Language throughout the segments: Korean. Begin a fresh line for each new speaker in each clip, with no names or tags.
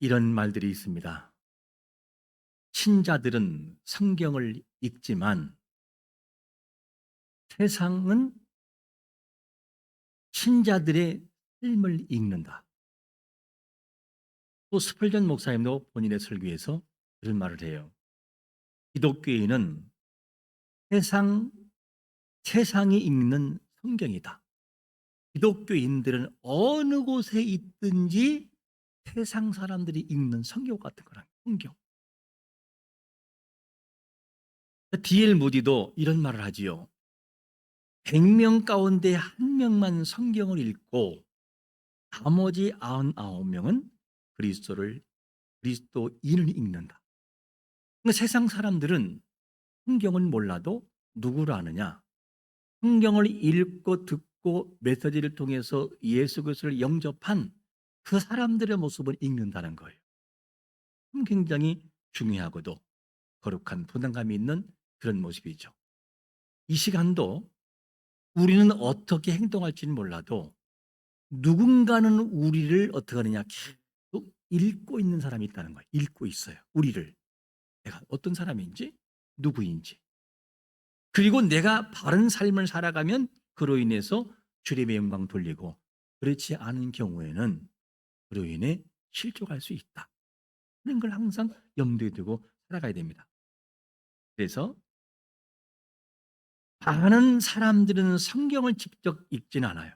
이런 말들이 있습니다. 신자들은 성경을 읽지만 세상은 신자들의 삶을 읽는다. 또 스펄전 목사님도 본인의 설교에서 그런 말을 해요. 기독교인은 세상, 세상이 읽는 성경이다. 기독교인들은 어느 곳에 있든지 세상 사람들이 읽는 성경 같은 거란 성경. D.L. 무디도 이런 말을 하지요. 100명 가운데 1명만 성경을 읽고 나머지 99명은 그리스도인을 읽는다. 그러니까 세상 사람들은 성경을 몰라도 누구를 아느냐? 성경을 읽고 듣고 메시지를 통해서 예수 그리스도를 영접한 그 사람들의 모습을 읽는다는 거예요. 굉장히 중요하고도 거룩한 부담감이 있는 그런 모습이죠. 이 시간도 우리는 어떻게 행동할지는 몰라도 누군가는 우리를 어떻게 하느냐 계속 읽고 있는 사람이 있다는 거예요. 읽고 있어요. 우리를. 내가 어떤 사람인지 누구인지. 그리고 내가 바른 삶을 살아가면 그로 인해서 주님의 영광 돌리고 그렇지 않은 경우에는 그로 인해 실족할 수 있다. 하는 걸 항상 염두에 두고 살아가야 됩니다. 그래서 많은 사람들은 성경을 직접 읽지는 않아요.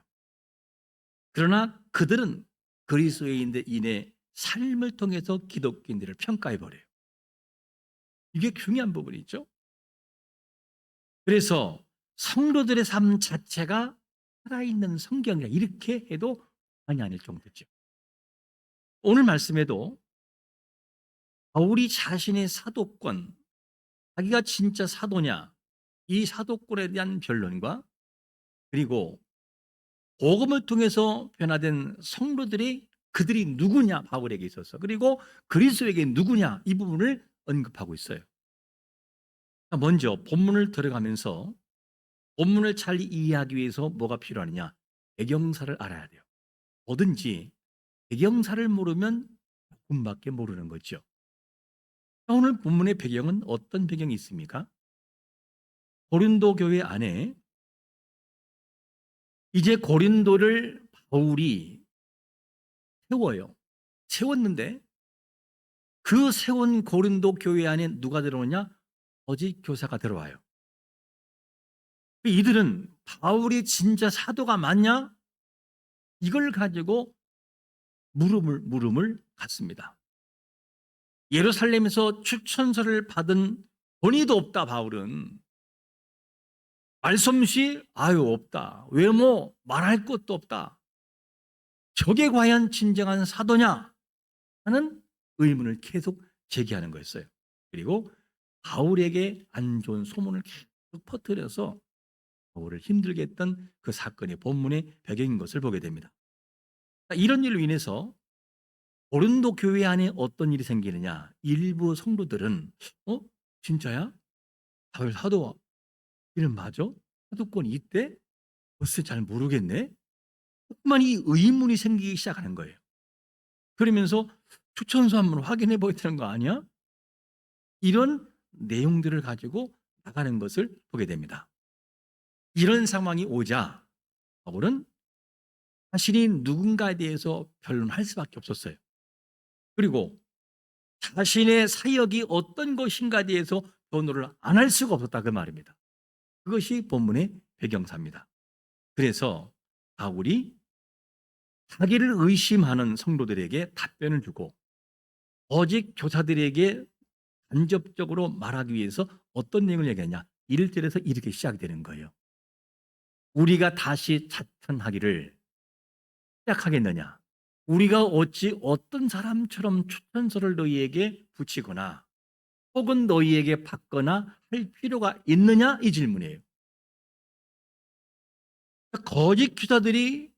그러나 그들은 그리스도인의 삶을 통해서 기독교인들을 평가해 버려요. 이게 중요한 부분이죠. 그래서 성도들의 삶 자체가 살아있는 성경이라 이렇게 해도 과언이 아닐 정도죠. 오늘 말씀에도 바울이 자신의 사도권, 자기가 진짜 사도냐, 이 사도권에 대한 변론과 그리고 복음을 통해서 변화된 성도들이 그들이 누구냐 바울에게 있어서 그리고 그리스도에게 누구냐 이 부분을 언급하고 있어요. 먼저 본문을 들어가면서 본문을 잘 이해하기 위해서 뭐가 필요하느냐? 배경사를 알아야 돼요. 뭐든지 배경사를 모르면 복음밖에 모르는 거죠. 오늘 본문의 배경은 어떤 배경이 있습니까? 고린도 교회 안에 이제 고린도를 바울이 세워요. 세웠는데 그 세운 고린도 교회 안에 누가 들어오냐? 거짓 교사가 들어와요. 이들은 바울이 진짜 사도가 맞냐? 이걸 가지고 물음을 갖습니다. 예루살렘에서 추천서를 받은 권위도 없다 바울은. 말솜씨 아유 없다. 외모 말할 것도 없다. 저게 과연 진정한 사도냐 하는 의문을 계속 제기하는 거였어요. 그리고 바울에게 안 좋은 소문을 계속 퍼뜨려서 바울을 힘들게 했던 그 사건의 본문의 배경인 것을 보게 됩니다. 이런 일로 인해서 고린도 교회 안에 어떤 일이 생기느냐? 일부 성도들은 진짜야? 바울 사도 이름 맞아? 사도권이 있대? 글쎄 잘 모르겠네. 조금만 이 의문이 생기기 시작하는 거예요. 그러면서 추천서 한번 확인해 봐야 되는 거 아니야? 이런 내용들을 가지고 나가는 것을 보게 됩니다. 이런 상황이 오자 바울은 자신이 누군가에 대해서 변론할 수밖에 없었어요. 그리고 자신의 사역이 어떤 것인가에 대해서 변호를 안 할 수가 없었다 그 말입니다. 그것이 본문의 배경사입니다. 그래서 바울이 자기를 의심하는 성도들에게 답변을 주고 거짓 교사들에게 간접적으로 말하기 위해서 어떤 내용을 얘기하냐. 1절에서 이렇게 시작되는 거예요. 우리가 다시 자천하기를 시작하겠느냐. 우리가 어찌 어떤 사람처럼 추천서를 너희에게 붙이거나 혹은 너희에게 받거나 할 필요가 있느냐 이 질문이에요. 거짓 교사들이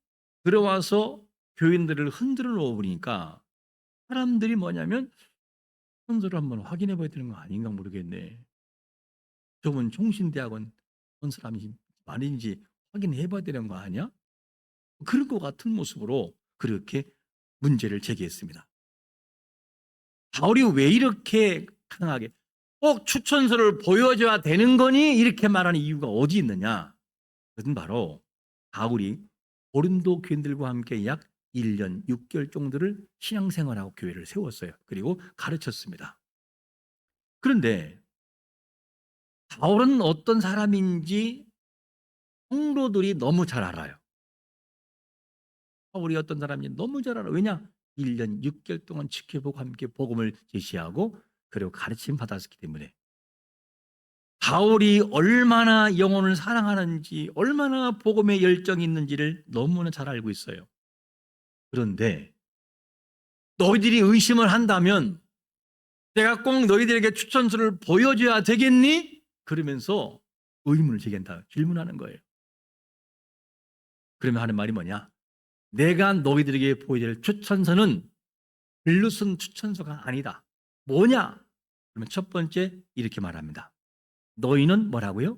들어와서 교인들을 흔들어 놓아 보니까 사람들이 뭐냐면 선서를 한번 확인해 봐야 되는 거 아닌가 모르겠네. 저분 총신대학원 온 사람인지 아닌지 확인해 봐야 되는 거 아니야? 그럴 것 같은 모습으로 그렇게 문제를 제기했습니다. 바울이 왜 이렇게 강하게 꼭 추천서를 보여줘야 되는 거니? 이렇게 말하는 이유가 어디 있느냐? 그것은 바로 바울이 고린도 교인들과 함께 약 1년 6개월 정도를 신앙생활하고 교회를 세웠어요. 그리고 가르쳤습니다. 그런데 바울은 어떤 사람인지 성도들이 너무 잘 알아요. 바울이 어떤 사람인지 너무 잘 알아요. 왜냐? 1년 6개월 동안 지켜보고 함께 복음을 제시하고 그리고 가르침 받았기 때문에. 바울이 얼마나 영혼을 사랑하는지, 얼마나 복음에 열정이 있는지를 너무나 잘 알고 있어요. 그런데 너희들이 의심을 한다면 내가 꼭 너희들에게 추천서를 보여줘야 되겠니? 그러면서 의문을 제기한다. 질문하는 거예요. 그러면 하는 말이 뭐냐? 내가 너희들에게 보여줄 추천서는 글로 쓴 추천서가 아니다. 뭐냐? 그러면 첫 번째 이렇게 말합니다. 너희는 뭐라고요?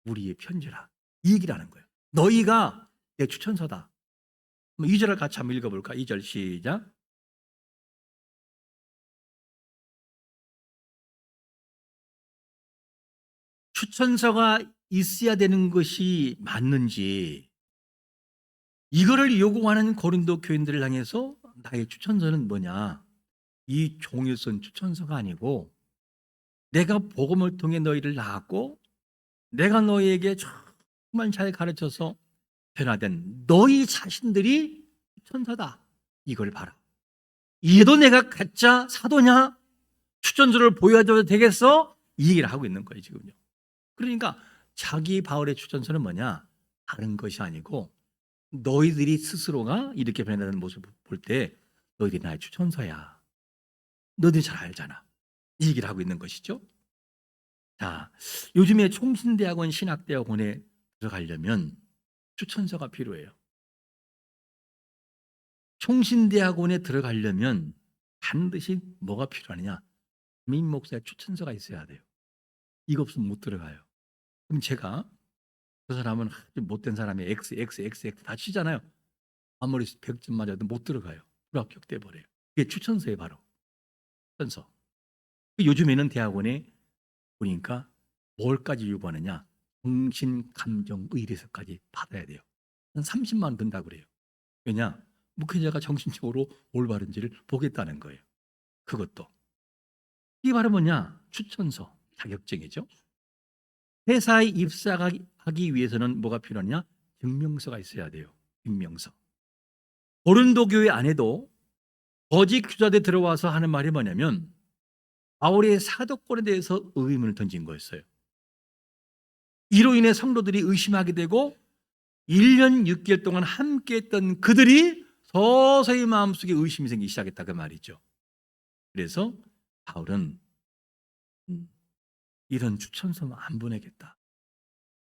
우리의 편지라. 이 얘기를 하는 거예요. 너희가 내 추천서다. 2절을 같이 한번 읽어볼까? 2절 시작. 추천서가 있어야 되는 것이 맞는지 이거를 요구하는 고린도 교인들을 향해서 나의 추천서는 뭐냐? 이 종이 쓴 추천서가 아니고 내가 복음을 통해 너희를 낳았고 내가 너희에게 정말 잘 가르쳐서 변화된 너희 자신들이 추천서다. 이걸 봐라. 얘도 내가 가짜 사도냐? 추천서를 보여줘도 되겠어? 이 얘기를 하고 있는 거예요 지금요. 그러니까 자기 바울의 추천서는 뭐냐? 다른 것이 아니고 너희들이 스스로가 이렇게 변화되는 모습을 볼 때 너희들이 나의 추천서야. 너희들이 잘 알잖아. 이 얘기를 하고 있는 것이죠. 자, 요즘에 총신대학원 신학대학원에 들어가려면 추천서가 필요해요. 총신대학원에 들어가려면 반드시 뭐가 필요하느냐? 담임 목사의 추천서가 있어야 돼요. 이거 없으면 못 들어가요. 그럼 제가 그 사람은 아주 못된 사람이 X 다 치잖아요. 아무리 100점 맞아도 못 들어가요. 불합격돼 버려요. 이게 추천서에 바로 추천서. 요즘에는 대학원에 보니까 뭘까지 요구하느냐? 정신, 감정, 의례서까지 받아야 돼요. 한 30만 원 든다고 그래요. 왜냐? 목회자가 정신적으로 올바른지를 보겠다는 거예요. 그것도. 이게 바로 뭐냐? 추천서, 자격증이죠. 회사에 입사하기 위해서는 뭐가 필요하냐? 증명서가 있어야 돼요. 증명서. 고린도 교회 안에도 거짓 교사들 들어와서 하는 말이 뭐냐면 바울의 사도권에 대해서 의문을 던진 거였어요. 이로 인해 성도들이 의심하게 되고 1년 6개월 동안 함께했던 그들이 서서히 마음속에 의심이 생기기 시작했다 그 말이죠. 그래서 바울은 이런 추천서는 안 보내겠다.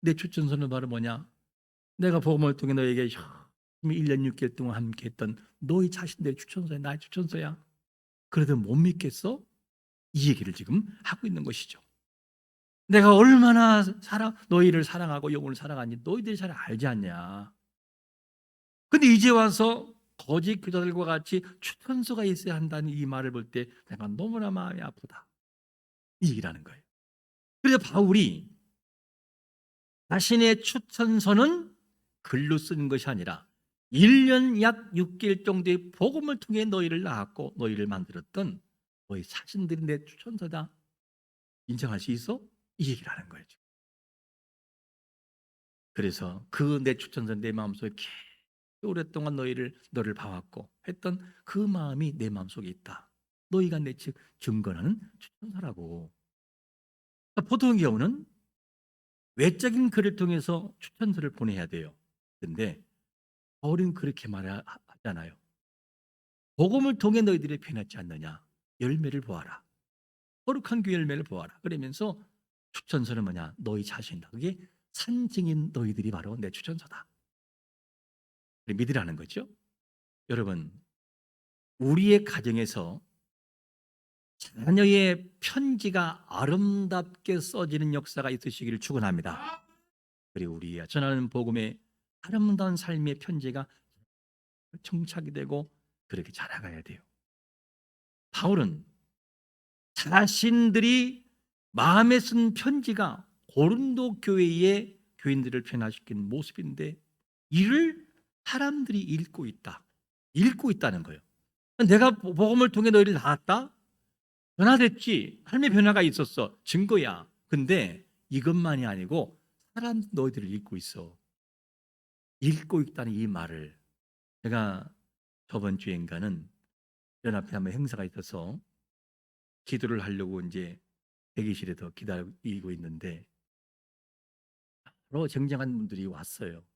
내 추천서는 바로 뭐냐? 내가 복음을 통해 너에게 1년 6개월 동안 함께했던 너희 자신들의 추천서야. 나의 추천서야. 그래도 못 믿겠어? 이 얘기를 지금 하고 있는 것이죠. 내가 얼마나 너희를 사랑하고 영혼을 사랑하니 너희들이 잘 알지 않냐. 근데 이제 와서 거짓 교사들과 같이 추천서가 있어야 한다는 이 말을 볼 때 내가 너무나 마음이 아프다. 이 얘기를 하는 거예요. 그래서 바울이 자신의 추천서는 글로 쓰는 것이 아니라 1년 약 6개월 정도의 복음을 통해 너희를 낳았고 너희를 만들었던 너희 자신들이 내 추천서다. 인정할 수 있어? 이 얘기를 하는 거예요. 그래서 그 내 추천서 내 마음속에 오랫동안 너를 봐왔고 했던 그 마음이 내 마음속에 있다. 너희가 내 즉 증거하는 추천서라고. 보통 경우는 외적인 글을 통해서 추천서를 보내야 돼요. 그런데 바울은 그렇게 말하잖아요. 복음을 통해 너희들이 변하지 않느냐. 열매를 보아라. 거룩한 그 열매를 보아라. 그러면서 추천서는 뭐냐? 너희 자신이다. 그게 산증인 너희들이 바로 내 추천서다. 믿으라는 거죠. 여러분, 우리의 가정에서 자녀의 편지가 아름답게 써지는 역사가 있으시기를 축원합니다. 그리고 우리의 전하는 복음의 아름다운 삶의 편지가 정착이 되고 그렇게 자라가야 돼요. 바울은 자신들이 마음에 쓴 편지가 고린도 교회의 교인들을 변화시킨 모습인데 이를 사람들이 읽고 있다. 읽고 있다는 거예요. 내가 복음을 통해 너희를 낳았다? 변화됐지. 삶의 변화가 있었어. 증거야. 근데 이것만이 아니고 사람 너희들을 읽고 있어. 읽고 있다는 이 말을 제가 저번 주인가는 연합회 한번 행사가 있어서 기도를 하려고 이제 대기실에서 기다리고 있는데 바로 쟁쟁한 분들이 왔어요.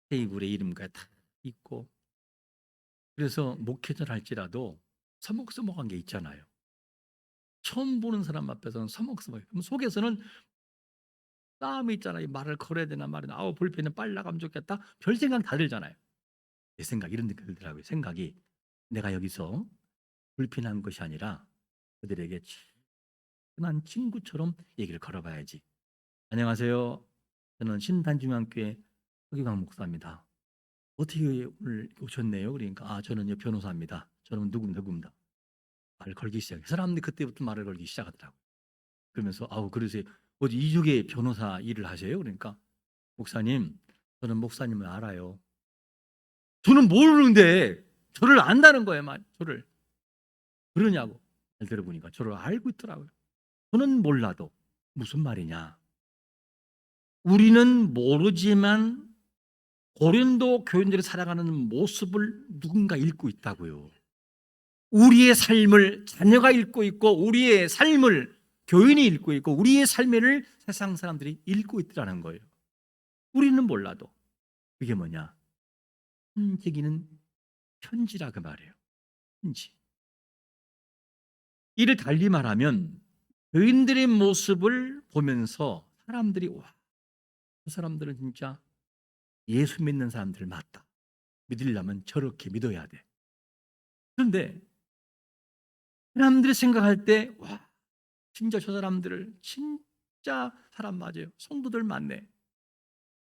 테이블에 이름과 다 있고 그래서 목회자를 할지라도 서먹서먹한 게 있잖아요. 처음 보는 사람 앞에서는 서먹서먹해요. 그럼 속에서는 싸움이 있잖아요. 말을 걸어야 되나 말이나 아우 불편해 빨리 나가면 좋겠다. 별 생각 다 들잖아요. 내 생각 이런 데 들더라고요. 생각이 내가 여기서 불편한 것이 아니라 그들에게 친한 친구처럼 얘기를 걸어봐야지. 안녕하세요. 저는 신단중앙교회 서기광 목사입니다. 어떻게 오늘 오셨네요? 그러니까 저는요 변호사입니다. 저는 누구입니다. 말을 걸기 시작해요. 사람들이 그때부터 말을 걸기 시작하더라고요. 그러면서 그러세요. 어디 이쪽에 변호사 일을 하세요? 그러니까 목사님 저는 목사님을 알아요. 저는 모르는데 저를 안다는 거예요. 저를 그러냐고. 잘 들어보니까 저를 알고 있더라고요. 저는 몰라도 무슨 말이냐. 우리는 모르지만 고린도 교인들이 살아가는 모습을 누군가 읽고 있다고요. 우리의 삶을 자녀가 읽고 있고 우리의 삶을 교인이 읽고 있고 우리의 삶을 세상 사람들이 읽고 있다는 거예요. 우리는 몰라도. 그게 뭐냐? 흔적이는 편지라 그 말이에요. 편지. 이를 달리 말하면 교인들의 모습을 보면서 사람들이 그 사람들은 진짜 예수 믿는 사람들 맞다. 믿으려면 저렇게 믿어야 돼. 그런데 사람들이 생각할 때 진짜 저 사람들을 진짜 사람 맞아요. 성도들 맞네.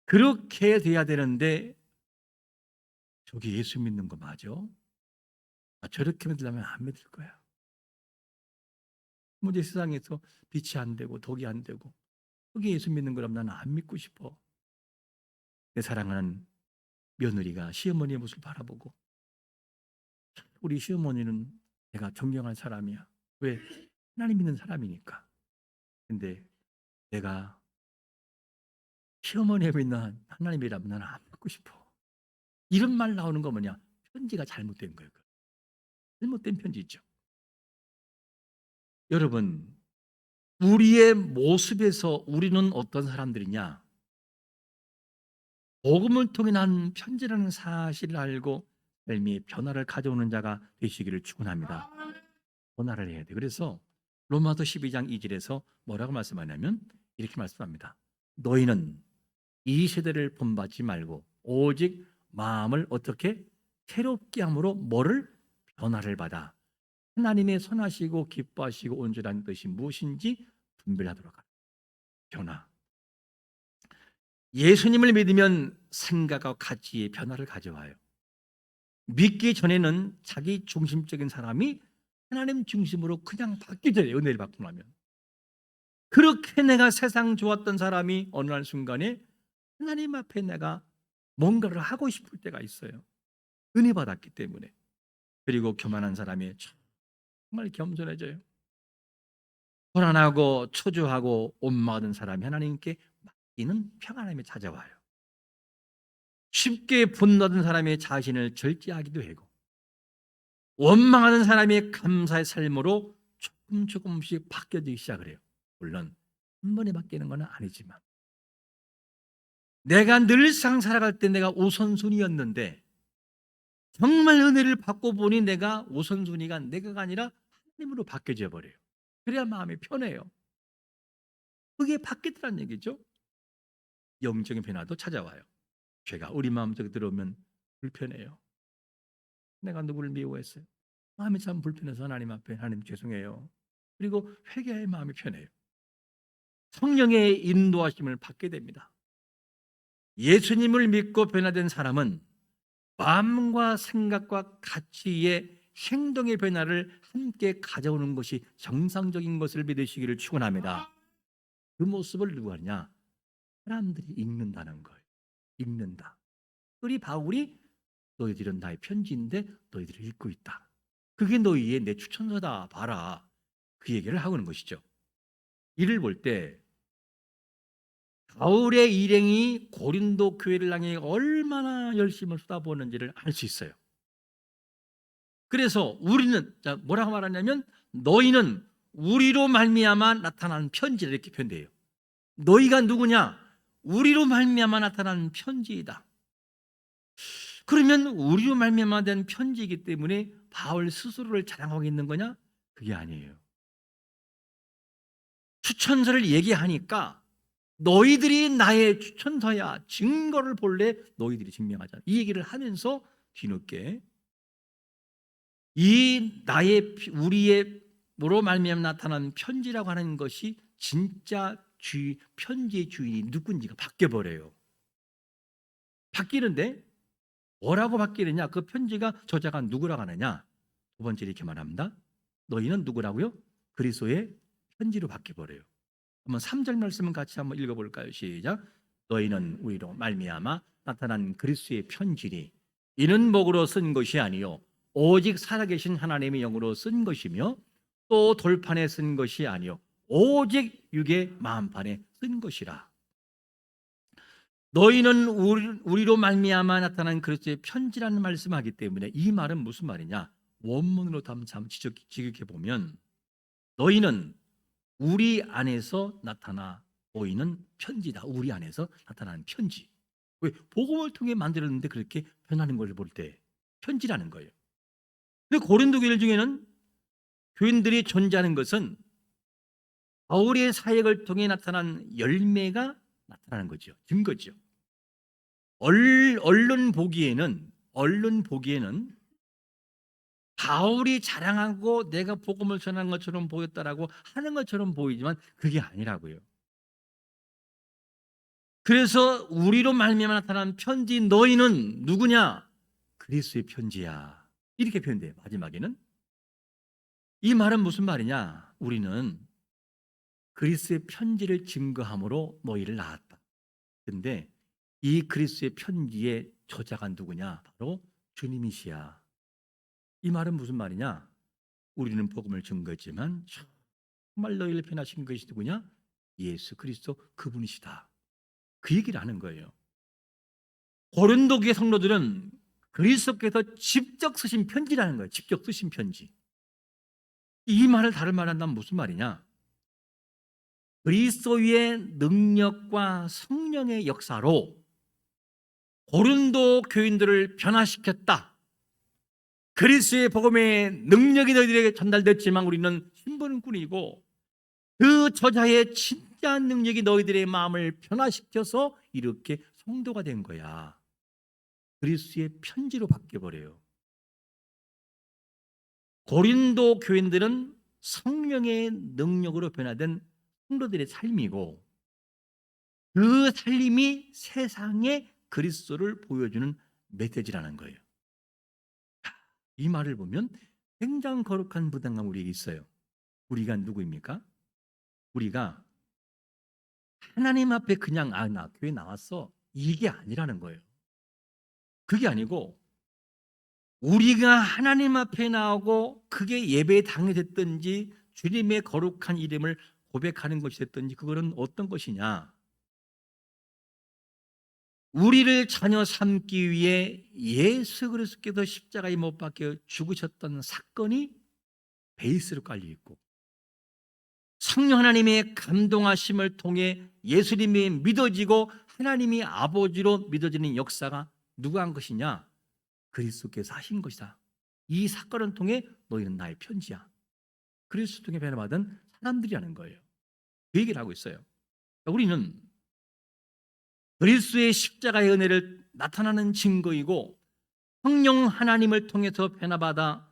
그렇게 돼야 되는데 저게 예수 믿는 거 맞아? 저렇게 믿으려면 안 믿을 거야. 이제 세상에서 빛이 안 되고 독이 안 되고 그게 예수 믿는 거라면 나는 안 믿고 싶어. 내 사랑하는 며느리가 시어머니의 모습을 바라보고 우리 시어머니는 내가 존경할 사람이야. 왜? 하나님 믿는 사람이니까. 근데 내가 시어머니에 믿는 하나님이라면 나는 안 믿고 싶어. 이런 말 나오는 거 뭐냐? 편지가 잘못된 거예요. 잘못된 편지죠. 여러분, 우리의 모습에서 우리는 어떤 사람들이냐? 복음을 통해 난 편지라는 사실을 알고 삶의 변화를 가져오는 자가 되시기를 축원합니다. 변화를 해야 돼. 그래서 로마서 12장 2절에서 뭐라고 말씀하냐면 이렇게 말씀합니다. 너희는 이 세대를 본받지 말고 오직 마음을 어떻게 새롭게 함으로 뭐를 변화를 받아 하나님의 선하시고 기뻐하시고 온전한 뜻이 무엇인지 분별하도록 하라. 변화. 예수님을 믿으면 생각과 가치의 변화를 가져와요. 믿기 전에는 자기 중심적인 사람이 하나님 중심으로 그냥 바뀌어져요. 은혜를 받고 나면. 그렇게 내가 세상 좋았던 사람이 어느 날 순간에 하나님 앞에 내가 뭔가를 하고 싶을 때가 있어요. 은혜 받았기 때문에. 그리고 교만한 사람이 정말 겸손해져요. 불안하고 초조하고 온마하던 사람이 하나님께 맡기는 평안함이 찾아와요. 쉽게 분노하던 사람의 자신을 절제하기도 하고 원망하는 사람의 감사의 삶으로 조금씩 바뀌어지기 시작을 해요. 물론 한 번에 바뀌는 건 아니지만 내가 늘상 살아갈 때 내가 우선순위였는데 정말 은혜를 받고 보니 내가 우선순위가 내가 아니라 하나님으로 바뀌어져 버려요. 그래야 마음이 편해요. 그게 바뀌더란 얘기죠. 영적인 변화도 찾아와요. 죄가 우리 마음속에 들어오면 불편해요. 내가 누구를 미워했어요. 마음이 참 불편해서 하나님 앞에 하나님 죄송해요. 그리고 회개의 마음이 편해요. 성령의 인도하심을 받게 됩니다. 예수님을 믿고 변화된 사람은 마음과 생각과 가치의 행동의 변화를 함께 가져오는 것이 정상적인 것을 믿으시기를 축원합니다. 그 모습을 누가 하냐? 사람들이 읽는다는 거예요. 읽는다. 그리 바울이 너희들은 나의 편지인데 너희들이 읽고 있다. 그게 너희의 내 추천서다. 봐라. 그 얘기를 하고 있는 것이죠. 이를 볼 때 바울의 일행이 고린도 교회를 향해 얼마나 열심을 쏟아부었는지를 알 수 있어요. 그래서 우리는 뭐라고 말하냐면 너희는 우리로 말미암아 나타난 편지를 이렇게 표현돼요. 너희가 누구냐? 우리로 말미암아 나타난 편지이다. 그러면 우리로 말미암아 된 편지이기 때문에 바울 스스로를 자랑하고 있는 거냐? 그게 아니에요. 추천서를 얘기하니까 너희들이 나의 추천서야. 증거를 볼래? 너희들이 증명하자. 이 얘기를 하면서 뒤늦게 이 나의 우리의 뭐로 말미암아 나타난 편지라고 하는 것이 진짜 편지의 주인이 누군지가 바뀌어 버려요. 바뀌는데 뭐라고 바뀌느냐? 그 편지가 저자가 누구라고 하느냐? 두 번째 이렇게 말합니다. 너희는 누구라고요? 그리스도의 편지로 바뀌어 버려요. 한번 3절 말씀은 같이 한번 읽어볼까요? 시작. 너희는 우리로 말미암아 나타난 그리스도의 편지니 이는 목으로 쓴 것이 아니요 오직 살아계신 하나님의 영으로 쓴 것이며 또 돌판에 쓴 것이 아니요 오직 육의 마음판에 쓴 것이라. 너희는 우리로 말미암아 나타난 그리스도의 편지라는 말씀하기 때문에 이 말은 무슨 말이냐? 원문으로 한번 지극해 보면 너희는 우리 안에서 나타나 보이는 편지다. 우리 안에서 나타나는 편지. 왜? 복음을 통해 만들었는데 그렇게 변하는 걸 볼 때 편지라는 거예요. 근데 고린도 교회 중에는 교인들이 존재하는 것은 바울의 사역을 통해 나타난 열매가 나타나는 거죠. 증거죠. 언론 보기에는 바울이 자랑하고 내가 복음을 전하는 것처럼 보였다라고 하는 것처럼 보이지만 그게 아니라고요. 그래서 우리로 말미암아 나타난 편지 너희는 누구냐? 그리스도의 편지야. 이렇게 표현돼요. 마지막에는. 이 말은 무슨 말이냐? 우리는 그리스도의 편지를 증거함으로 너희를 낳았다. 근데 이 그리스도의 편지의 저자가 누구냐? 바로 주님이시야. 이 말은 무슨 말이냐? 우리는 복음을 증거했지만 정말 너희를 편하신 것이 누구냐? 예수 그리스도 그분이시다. 그 얘기를 하는 거예요. 고린도 교회 성도들은 그리스도께서 직접 쓰신 편지라는 거예요. 직접 쓰신 편지. 이 말을 다른 말 한다면 무슨 말이냐? 그리스도의 능력과 성령의 역사로 고린도 교인들을 변화시켰다. 그리스도의 복음의 능력이 너희들에게 전달됐지만 우리는 신분꾼이고 그 저자의 진짜 능력이 너희들의 마음을 변화시켜서 이렇게 성도가 된 거야. 그리스도의 편지로 바뀌어버려요. 고린도 교인들은 성령의 능력으로 변화된 성도들의 삶이고 그 삶이 세상에 그리스도를 보여주는 메시지라는 거예요. 이 말을 보면 굉장히 거룩한 부담감 우리에게 있어요. 우리가 누구입니까? 우리가 하나님 앞에 그냥 나 교회 나왔어 이게 아니라는 거예요. 그게 아니고 우리가 하나님 앞에 나오고 그게 예배에 당연됐든지 주님의 거룩한 이름을 고백하는 것이 됐든지 그거는 어떤 것이냐? 우리를 자녀 삼기 위해 예수 그리스도께서 십자가에 못 박혀 죽으셨던 사건이 베이스로 깔려 있고 성령 하나님의 감동하심을 통해 예수님이 믿어지고 하나님이 아버지로 믿어지는 역사가 누가 한 것이냐? 그리스도께서 하신 것이다. 이 사건을 통해 너희는 나의 편지야. 그리스도 통해 변화받은 사람들이라는 거예요. 그 얘기를 하고 있어요. 우리는 그리스도의 십자가의 은혜를 나타나는 증거이고 성령 하나님을 통해서 변화받아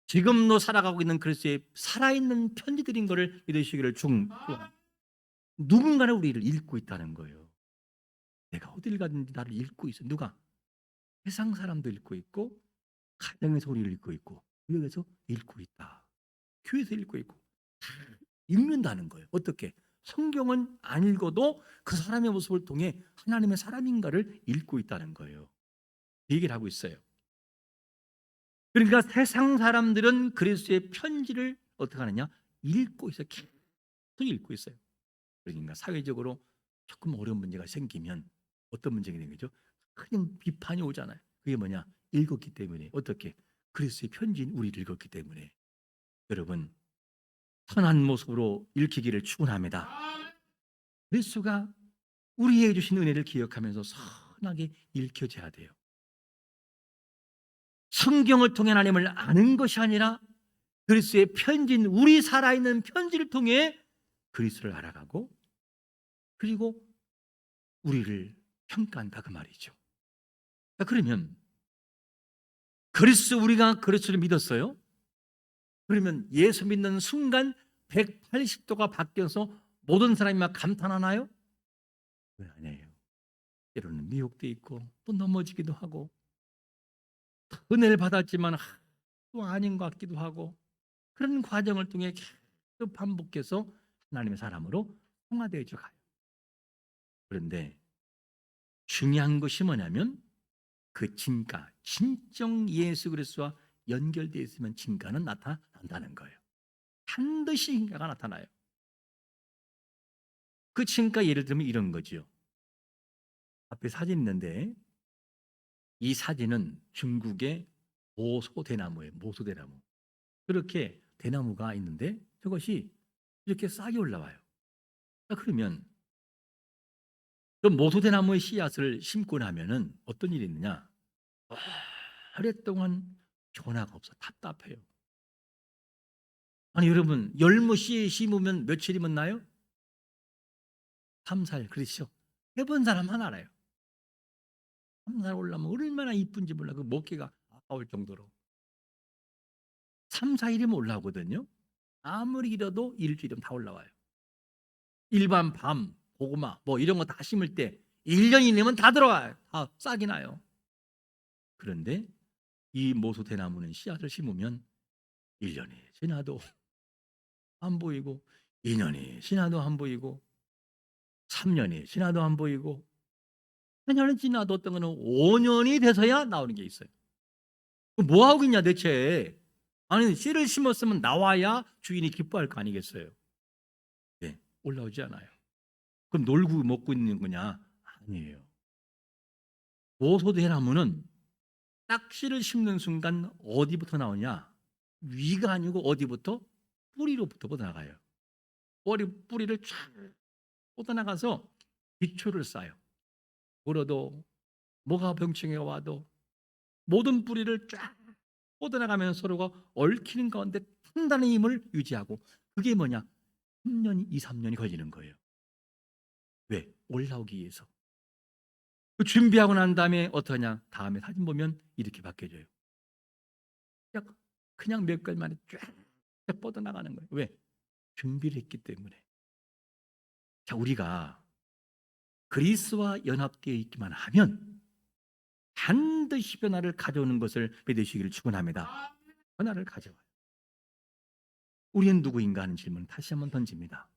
지금도 살아가고 있는 그리스도의 살아있는 편지들인 것을 믿으시기를 축원합니다. 누군가는 우리를 읽고 있다는 거예요. 내가 어딜 가든지 나를 읽고 있어. 누가? 세상 사람도 읽고 있고 가정에서 우리를 읽고 있고 구역에서 읽고 있다. 교회에서 읽고 있고 읽는다는 거예요. 어떻게? 성경은 안 읽어도 그 사람의 모습을 통해 하나님의 사람인가를 읽고 있다는 거예요. 이 얘기를 하고 있어요. 그러니까 세상 사람들은 그리스도의 편지를 어떻게 하느냐? 읽고 있어요. 계속 읽고 있어요. 그러니까 사회적으로 조금 어려운 문제가 생기면 어떤 문제가 되는 거죠? 그냥 비판이 오잖아요. 그게 뭐냐? 읽었기 때문에. 어떻게? 그리스도의 편지인 우리를 읽었기 때문에. 여러분, 선한 모습으로 읽히기를 축원합니다. 그리스도가 우리에게 주신 은혜를 기억하면서 선하게 읽혀져야 돼요. 성경을 통해 하나님을 아는 것이 아니라 그리스도의 편지인 우리 살아있는 편지를 통해 그리스도를 알아가고 그리고 우리를 평가한다 그 말이죠. 그러면 우리가 그리스도를 믿었어요? 그러면 예수 믿는 순간 180도가 바뀌어서 모든 사람이 막 감탄하나요? 왜 아니에요? 때로는 미혹도 있고 또 넘어지기도 하고 은혜를 받았지만 또 아닌 것 같기도 하고 그런 과정을 통해 계속 반복해서 하나님의 사람으로 성화되어져 가요. 그런데 중요한 것이 뭐냐면 그 진가, 진정 예수 그리스도와 연결되어 있으면 진가는 나타난다는 거예요. 반드시 진가가 나타나요. 그 진가 예를 들면 이런 거죠. 앞에 사진 있는데 이 사진은 중국의 모소대나무예요. 모소대나무. 그렇게 대나무가 있는데 저것이 이렇게 싹이 올라와요. 그러면 그 모소대나무의 씨앗을 심고 나면은 어떤 일이 있느냐? 오랫동안 변화가 없어. 답답해요. 아니 여러분 열무 씨 심으면 며칠이면 나요? 3, 4일. 그렇죠. 해본 사람 하나 알아요. 3, 4일 올라면 얼마나 이쁜지 몰라. 그 먹기가 아까울 정도로. 3, 4일이면 올라오거든요. 아무리 길어도 일주일이면 다 올라와요. 일반 밤, 고구마 뭐 이런 거 다 심을 때 1년이 되면 다 들어와요. 다 싹이 나요. 그런데 이 모소대나무는 씨앗을 심으면 1년이 지나도 안 보이고 2년이 지나도 안 보이고 3년이 지나도 안 보이고 4년이 지나도 어떤 거는 5년이 돼서야 나오는 게 있어요. 뭐 하고 있냐 대체. 아니 씨를 심었으면 나와야 주인이 기뻐할 거 아니겠어요. 네, 올라오지 않아요. 그럼 놀고 먹고 있는 거냐? 아니에요. 모소대나무는 딱 씨를 심는 순간 어디부터 나오냐? 위가 아니고 어디부터? 뿌리로부터 뻗어나가요. 뿌리를 쫙 뻗어나가서 기초를 쌓아요. 물어도 뭐가 병충해가 와도 모든 뿌리를 쫙 뻗어나가면서 서로가 얽히는 가운데 단단한 힘을 유지하고 그게 뭐냐? 3년이 2, 3년이 걸리는 거예요. 왜? 올라오기 위해서. 그 준비하고 난 다음에 어떠냐? 다음에 사진 보면 이렇게 바뀌어져요. 그냥 몇 개월 만에 쫙 뻗어나가는 거예요. 왜? 준비를 했기 때문에. 자, 우리가 그리스도와 연합되어 있기만 하면 반드시 변화를 가져오는 것을 믿으시기를 축원합니다. 변화를 가져와요. 우리는 누구인가 하는 질문 다시 한번 던집니다.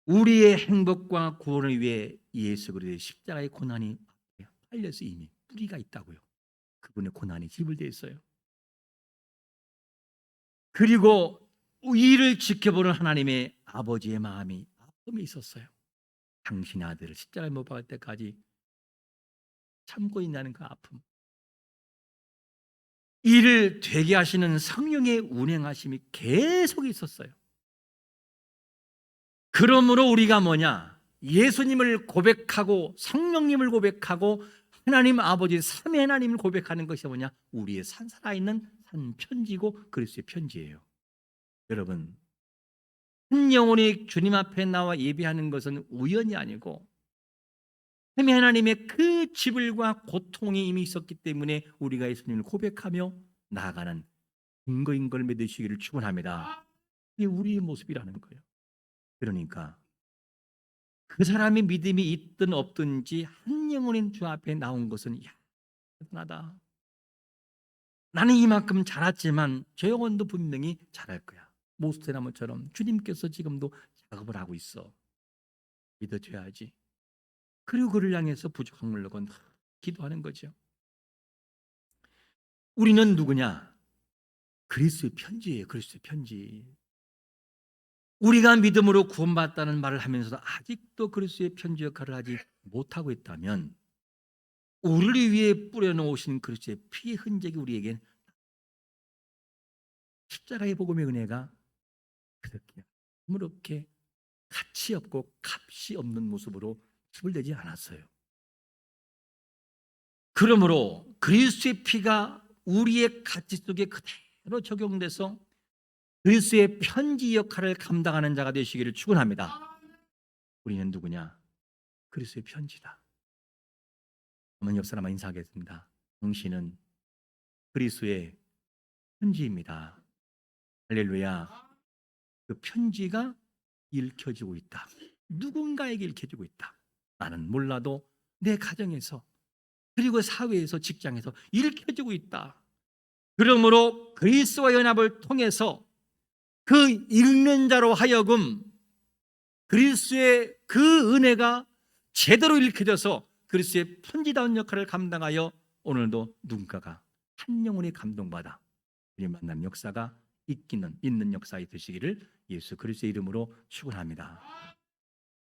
우리의 행복과 구원을 위해 예수 그리스도의 십자가의 고난이 팔려서 이미 뿌리가 있다고요. 그분의 고난이 지불되어 있어요. 그리고 이를 지켜보는 하나님의 아버지의 마음이 아픔이 있었어요. 당신의 아들을 십자가에 못 박을 때까지 참고 있다는 그 아픔. 이를 되게 하시는 성령의 운행하심이 계속 있었어요. 그러므로 우리가 뭐냐? 예수님을 고백하고 성령님을 고백하고 하나님 아버지 삼위 하나님을 고백하는 것이 뭐냐? 우리의 살아있는 한 편지고 그리스도의 편지예요. 여러분, 한 영혼이 주님 앞에 나와 예배하는 것은 우연이 아니고 삼위 하나님의 그 지불과 고통이 이미 있었기 때문에 우리가 예수님을 고백하며 나아가는 근거인 걸 믿으시기를 축원합니다. 이게 우리의 모습이라는 거예요. 그러니까 그 사람의 믿음이 있든 없든지 한 영혼인 주 앞에 나온 것은 대단하다. 나는 이만큼 자랐지만 저 영혼도 분명히 자랄 거야. 모스테나무처럼 주님께서 지금도 작업을 하고 있어. 믿어줘야지. 그리고 그를 향해서 부족한 걸로 기도하는 거죠. 우리는 누구냐? 그리스도의 편지예요. 그리스도의 편지. 우리가 믿음으로 구원받았다는 말을 하면서도 아직도 그리스도의 편지 역할을 하지 못하고 있다면 우리를 위해 뿌려놓으신 그리스도의 피의 흔적이 우리에겐 십자가의 복음의 은혜가 그렇게 아무렇게 가치 없고 값이 없는 모습으로 지불되지 않았어요. 그러므로 그리스도의 피가 우리의 가치 속에 그대로 적용돼서 그리스도의 편지 역할을 감당하는 자가 되시기를 축원합니다. 우리는 누구냐? 그리스도의 편지다. 한번 옆 사람과 인사하겠습니다. 당신은 그리스도의 편지입니다. 할렐루야. 그 편지가 읽혀지고 있다. 누군가에게 읽혀지고 있다. 나는 몰라도 내 가정에서 그리고 사회에서 직장에서 읽혀지고 있다. 그러므로 그리스도와 연합을 통해서 그 읽는 자로 하여금 그리스도의 그 은혜가 제대로 읽혀져서 그리스도의 편지다운 역할을 감당하여 오늘도 누군가가 한 영혼이 감동받아 우리 만남 역사가 있는 역사에 되시기를 예수 그리스도의 이름으로 축원합니다.